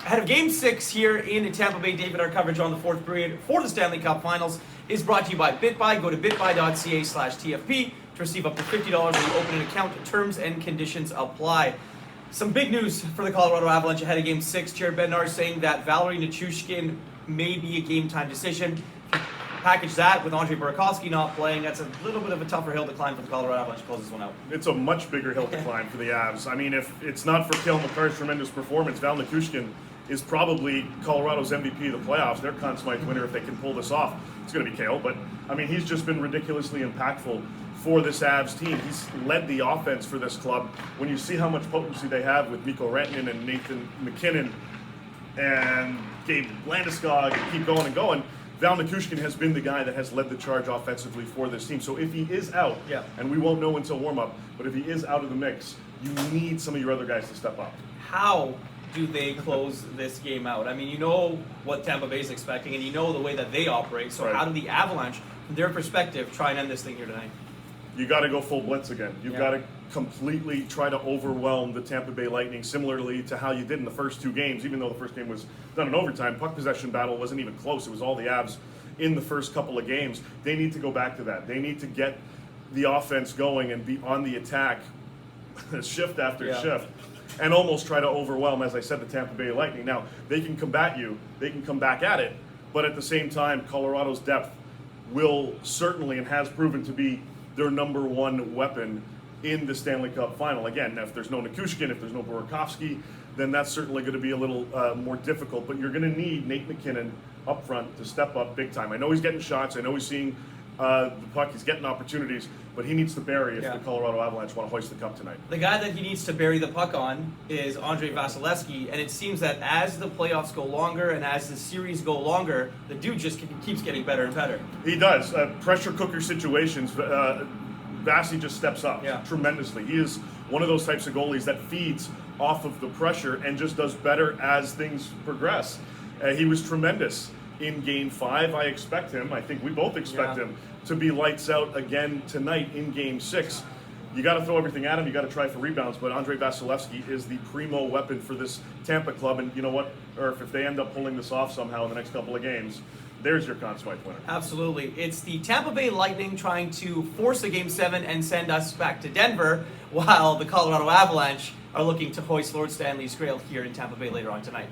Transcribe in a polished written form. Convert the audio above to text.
Ahead of Game 6 here in Tampa Bay, David, our coverage on the fourth period for the Stanley Cup Finals is brought to you by Bitbuy. Go to bitbuy.ca/TFP to receive up to $50 when you open an account. Terms and conditions apply. Some big news for the Colorado Avalanche ahead of Game 6. Jared Bednar saying that Valeri Nichushkin may be a game-time decision. Package that with Andre Burakovsky not playing, that's a little bit of a tougher hill to climb for the Colorado Avalanche to close this one out. It's a much bigger hill to climb for the Avs. I mean, if it's not for Cale Makar's tremendous performance, Val Nichushkin is probably Colorado's MVP of the playoffs. Their Conn Smythe winner if they can pull this off. It's going to be Cale, but I mean, he's just been ridiculously impactful for this Avs team. He's led the offense for this club. When you see how much potency they have with Mikko Rantanen and Nathan Mackinnon and Gabe Landeskog and keep going and going, Val Nichushkin has been the guy that has led the charge offensively for this team. So if he is out, and we won't know until warm-up, but if he is out of the mix, you need some of your other guys to step up. How do they close this game out? I mean, you know what Tampa Bay is expecting, and you know the way that they operate. So how do the Avalanche, from their perspective, try and end this thing here tonight? You got to go full blitz again. You've got to completely try to overwhelm the Tampa Bay Lightning, similarly to how you did in the first two games. Even though the first game was done in overtime, puck possession battle wasn't even close. It was all the Avs in the first couple of games. They need to go back to that. They need to get the offense going and be on the attack shift after shift and almost try to overwhelm, as I said, the Tampa Bay Lightning. Now, they can combat you. They can come back at it. But at the same time, Colorado's depth will certainly and has proven to be their number one weapon in the Stanley Cup final. Again, if there's no Nichushkin, if there's no Burakovsky, then that's certainly going to be a little more difficult. But you're going to need Nate MacKinnon up front to step up big time. I know he's getting shots. I know he's seeing the puck. He's getting opportunities. But he needs to bury if the Colorado Avalanche want to hoist the cup tonight. The guy that he needs to bury the puck on is Andre Vasilevskiy. And it seems that as the playoffs go longer and as the series go longer, the dude just keeps getting better and better. He does. Pressure cooker situations. Vasi just steps up tremendously. He is one of those types of goalies that feeds off of the pressure and just does better as things progress. He was tremendous in Game 5. I expect him, I think we both expect him, to be lights out again tonight in Game 6. You got to throw everything at him. You got to try for rebounds. But Andre Vasilevskiy is the primo weapon for this Tampa club. And you know what, Irf, if they end up pulling this off somehow in the next couple of games, there's your Conn Smythe winner. Absolutely. It's the Tampa Bay Lightning trying to force a Game 7 and send us back to Denver, while the Colorado Avalanche are looking to hoist Lord Stanley's Grail here in Tampa Bay later on tonight.